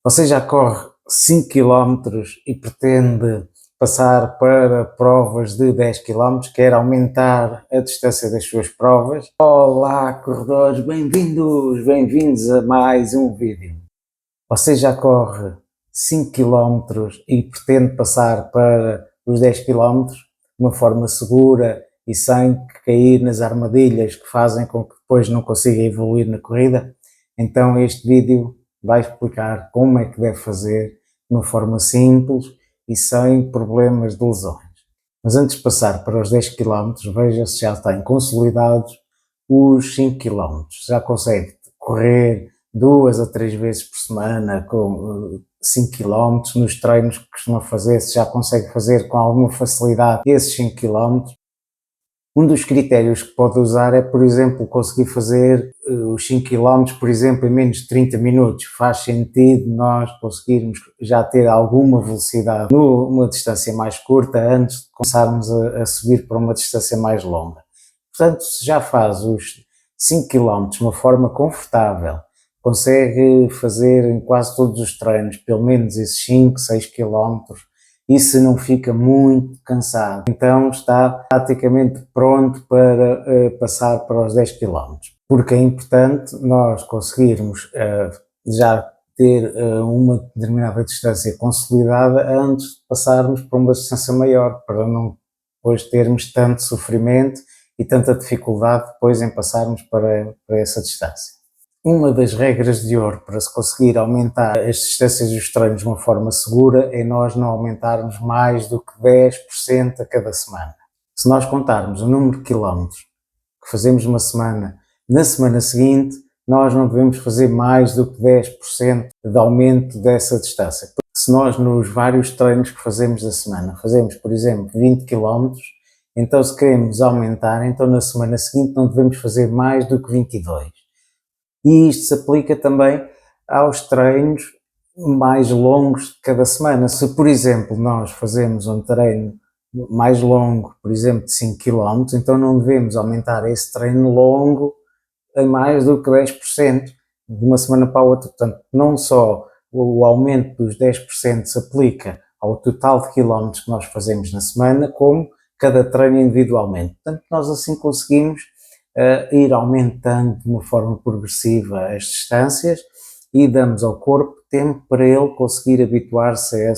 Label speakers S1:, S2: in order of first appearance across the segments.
S1: Você já corre 5 quilómetros e pretende passar para provas de 10 quilómetros, quer aumentar a distância das suas provas? Olá, corredores, bem-vindos a mais um vídeo. Você já corre 5 quilómetros e pretende passar para os 10 quilómetros de uma forma segura e sem cair nas armadilhas que fazem com que depois não consiga evoluir na corrida? Então este vídeo vai explicar como é que deve fazer de uma forma simples e sem problemas de lesões. Mas antes de passar para os 10 quilómetros, veja se já tem consolidados os 5 quilómetros. Já consegue correr 2 a 3 vezes por semana com 5 quilómetros nos treinos que costuma fazer, se já consegue fazer com alguma facilidade esses 5 quilómetros. Um dos critérios que pode usar é, por exemplo, conseguir fazer os 5 km, por exemplo, em menos de 30 minutos. Faz sentido nós conseguirmos já ter alguma velocidade numa distância mais curta antes de começarmos a subir para uma distância mais longa. Portanto, se já faz os 5 km de uma forma confortável, consegue fazer em quase todos os treinos, pelo menos esses 5, 6 km, e se não fica muito cansado, então está praticamente pronto para passar para os 10 km. Porque é importante nós conseguirmos já ter uma determinada distância consolidada antes de passarmos para uma distância maior, para não depois termos tanto sofrimento e tanta dificuldade depois em passarmos para essa distância. Uma das regras de ouro para se conseguir aumentar as distâncias dos treinos de uma forma segura é nós não aumentarmos mais do que 10% a cada semana. Se nós contarmos o número de quilómetros que fazemos uma semana, na semana seguinte nós não devemos fazer mais do que 10% de aumento dessa distância. Se nós nos vários treinos que fazemos da semana fazemos, por exemplo, 20 quilómetros, então se queremos aumentar, então na semana seguinte não devemos fazer mais do que 22. E isto se aplica também aos treinos mais longos de cada semana. Se, por exemplo, nós fazemos um treino mais longo, por exemplo, de 5 km, então não devemos aumentar esse treino longo em mais do que 10% de uma semana para a outra. Portanto, não só o aumento dos 10% se aplica ao total de quilómetros que nós fazemos na semana, como cada treino individualmente. Portanto, nós assim conseguimos ir aumentando de uma forma progressiva as distâncias e damos ao corpo tempo para ele conseguir habituar-se a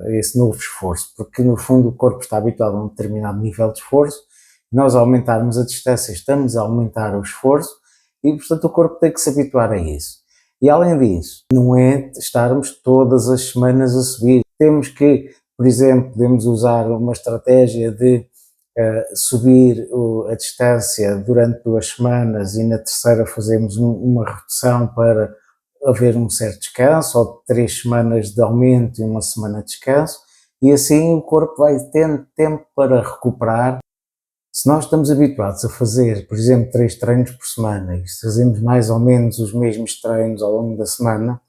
S1: esse novo esforço, porque no fundo o corpo está habituado a um determinado nível de esforço, nós aumentarmos a distância estamos a aumentar o esforço e portanto o corpo tem que se habituar a isso. E além disso, não é estarmos todas as semanas a subir, temos que, por exemplo, podemos usar uma estratégia de subir a distância durante 2 semanas e na terceira fazemos uma redução para haver um certo descanso, ou 3 semanas de aumento e uma semana de descanso, e assim o corpo vai tendo tempo para recuperar. Se nós estamos habituados a fazer, por exemplo, 3 treinos por semana e se fazemos mais ou menos os mesmos treinos ao longo da semana,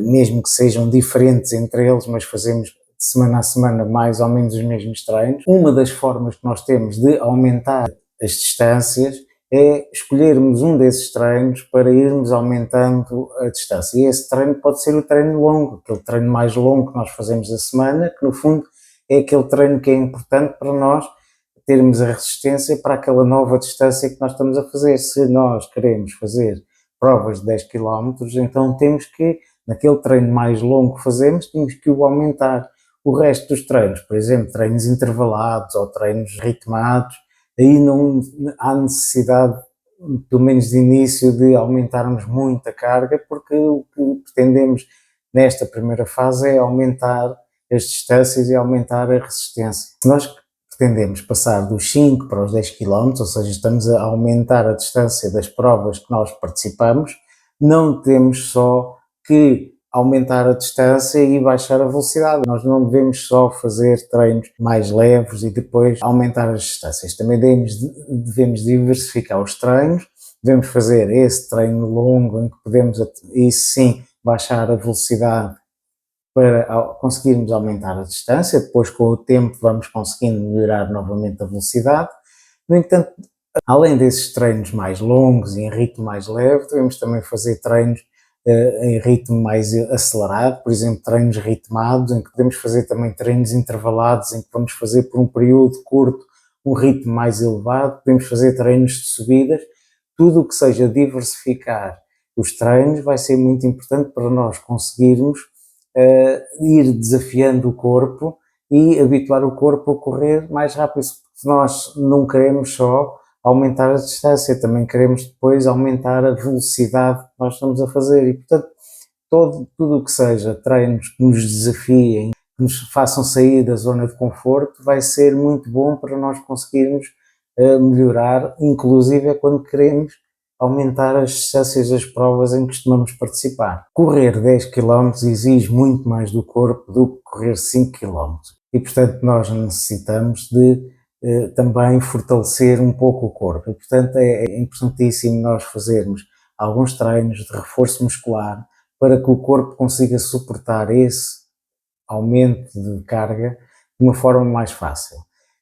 S1: mesmo que sejam diferentes entre eles, mas fazemos de semana a semana mais ou menos os mesmos treinos, uma das formas que nós temos de aumentar as distâncias é escolhermos um desses treinos para irmos aumentando a distância. E esse treino pode ser o treino longo, aquele treino mais longo que nós fazemos da semana, que no fundo é aquele treino que é importante para nós termos a resistência para aquela nova distância que nós estamos a fazer. Se nós queremos fazer provas de 10 km, então temos que, naquele treino mais longo que fazemos, temos que o aumentar. O resto dos treinos, por exemplo, treinos intervalados ou treinos ritmados, aí não há necessidade, pelo menos de início, de aumentarmos muito a carga, porque o que pretendemos nesta primeira fase é aumentar as distâncias e aumentar a resistência. Se nós pretendemos passar dos 5 para os 10 km, ou seja, estamos a aumentar a distância das provas que nós participamos, não temos só que aumentar a distância e baixar a velocidade. Nós não devemos só fazer treinos mais leves e depois aumentar as distâncias. Também devemos diversificar os treinos, devemos fazer esse treino longo em que podemos, e sim, baixar a velocidade para conseguirmos aumentar a distância. Depois, com o tempo, vamos conseguindo melhorar novamente a velocidade. No entanto, além desses treinos mais longos e em ritmo mais leve, devemos também fazer treinos em ritmo mais acelerado, por exemplo, treinos ritmados, em que podemos fazer também treinos intervalados, em que vamos fazer por um período curto um ritmo mais elevado, podemos fazer treinos de subidas, tudo o que seja diversificar os treinos vai ser muito importante para nós conseguirmos ir desafiando o corpo e habituar o corpo a correr mais rápido, porque nós não queremos só aumentar a distância, também queremos depois aumentar a velocidade que nós estamos a fazer e, portanto, tudo o que seja treinos que nos desafiem, que nos façam sair da zona de conforto, vai ser muito bom para nós conseguirmos melhorar, inclusive é quando queremos aumentar as distâncias das provas em que costumamos participar. Correr 10 km exige muito mais do corpo do que correr 5 km e, portanto, nós necessitamos de também fortalecer um pouco o corpo e, portanto, é importantíssimo nós fazermos alguns treinos de reforço muscular para que o corpo consiga suportar esse aumento de carga de uma forma mais fácil.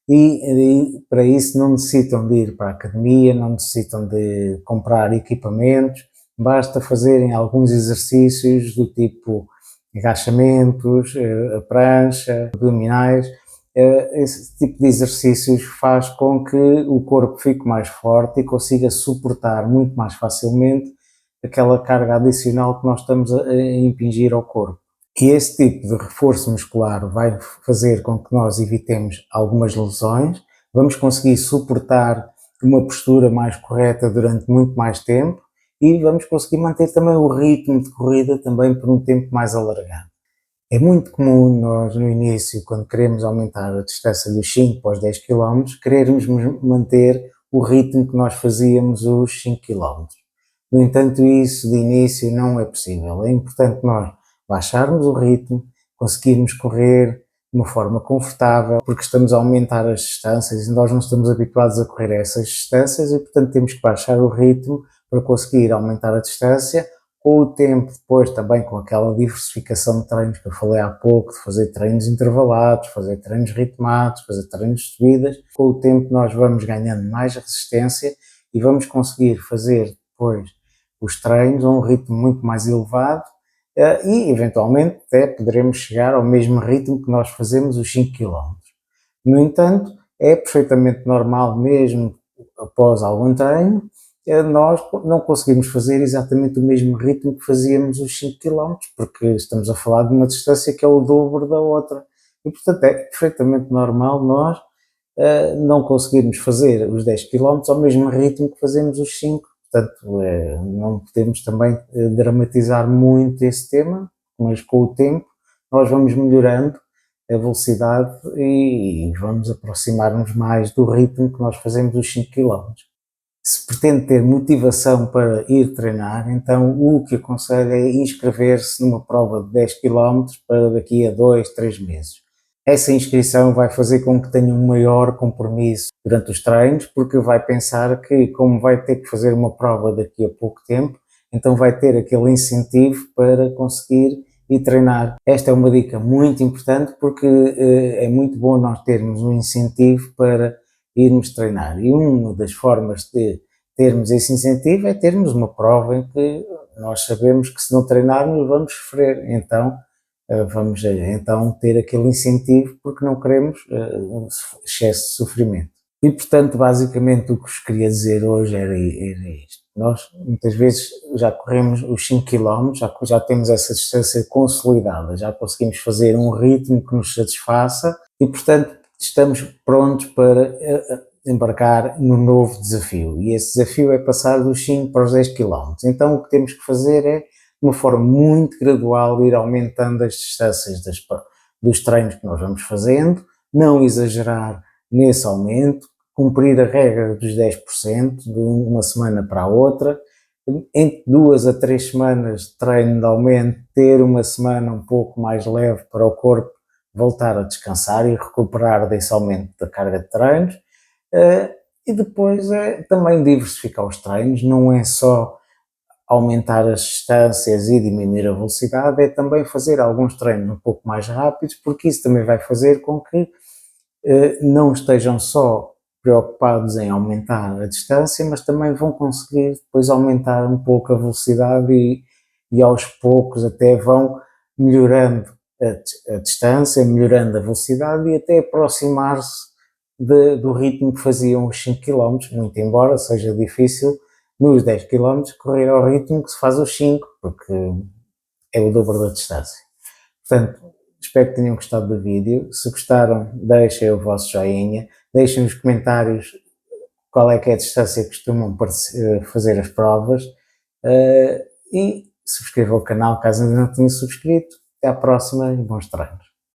S1: E para isso não necessitam de ir para a academia, não necessitam de comprar equipamentos, basta fazerem alguns exercícios do tipo agachamentos, a prancha, abdominais. Esse tipo de exercícios faz com que o corpo fique mais forte e consiga suportar muito mais facilmente aquela carga adicional que nós estamos a impingir ao corpo. E esse tipo de reforço muscular vai fazer com que nós evitemos algumas lesões, vamos conseguir suportar uma postura mais correta durante muito mais tempo e vamos conseguir manter também o ritmo de corrida também por um tempo mais alargado. É muito comum nós no início, quando queremos aumentar a distância dos 5 para os 10 km, querermos manter o ritmo que nós fazíamos os 5 km. No entanto, isso de início não é possível. É importante nós baixarmos o ritmo, conseguirmos correr de uma forma confortável, porque estamos a aumentar as distâncias e nós não estamos habituados a correr essas distâncias e, portanto, temos que baixar o ritmo para conseguir aumentar a distância. Com o tempo, depois também com aquela diversificação de treinos que eu falei há pouco, de fazer treinos intervalados, fazer treinos ritmados, fazer treinos de subidas, com o tempo nós vamos ganhando mais resistência e vamos conseguir fazer depois os treinos a um ritmo muito mais elevado e eventualmente até poderemos chegar ao mesmo ritmo que nós fazemos os 5 km. No entanto, é perfeitamente normal mesmo após algum treino nós não conseguimos fazer exatamente o mesmo ritmo que fazíamos os 5 km, porque estamos a falar de uma distância que é o dobro da outra. E, portanto, é perfeitamente normal nós não conseguirmos fazer os 10 km ao mesmo ritmo que fazemos os 5. Portanto, não podemos também dramatizar muito esse tema, mas com o tempo nós vamos melhorando a velocidade e vamos aproximar-nos mais do ritmo que nós fazemos os 5 km. Se pretende ter motivação para ir treinar, então o que aconselho é inscrever-se numa prova de 10 km para daqui a 2, 3 meses. Essa inscrição vai fazer com que tenha um maior compromisso durante os treinos, porque vai pensar que, como vai ter que fazer uma prova daqui a pouco tempo, então vai ter aquele incentivo para conseguir ir treinar. Esta é uma dica muito importante porque é muito bom nós termos um incentivo para irmos treinar. E uma das formas de termos esse incentivo é termos uma prova em que nós sabemos que se não treinarmos vamos sofrer. Então vamos então ter aquele incentivo porque não queremos excesso de sofrimento. E portanto, basicamente o que vos queria dizer hoje era isto. Nós muitas vezes já corremos os 5 km, já temos essa distância consolidada, já conseguimos fazer um ritmo que nos satisfaça e portanto estamos prontos para embarcar no novo desafio. E esse desafio é passar dos 5 para os 10 km. Então o que temos que fazer é, de uma forma muito gradual, ir aumentando as distâncias dos treinos que nós vamos fazendo, não exagerar nesse aumento, cumprir a regra dos 10% de uma semana para a outra, entre 2 a 3 semanas de treino de aumento, ter uma semana um pouco mais leve para o corpo voltar a descansar e recuperar desse aumento da carga de treinos, e depois também diversificar os treinos, não é só aumentar as distâncias e diminuir a velocidade, é também fazer alguns treinos um pouco mais rápidos, porque isso também vai fazer com que não estejam só preocupados em aumentar a distância, mas também vão conseguir depois aumentar um pouco a velocidade e aos poucos até vão melhorando a distância, melhorando a velocidade e até aproximar-se do ritmo que faziam os 5 km, muito embora seja difícil nos 10 km correr ao ritmo que se faz os 5, porque é o dobro da distância. Portanto, espero que tenham gostado do vídeo. Se gostaram, deixem o vosso joinha, deixem nos comentários qual é que é a distância que costumam fazer as provas e subscrevam o canal caso ainda não tenham subscrito. Até à próxima e bons treinos.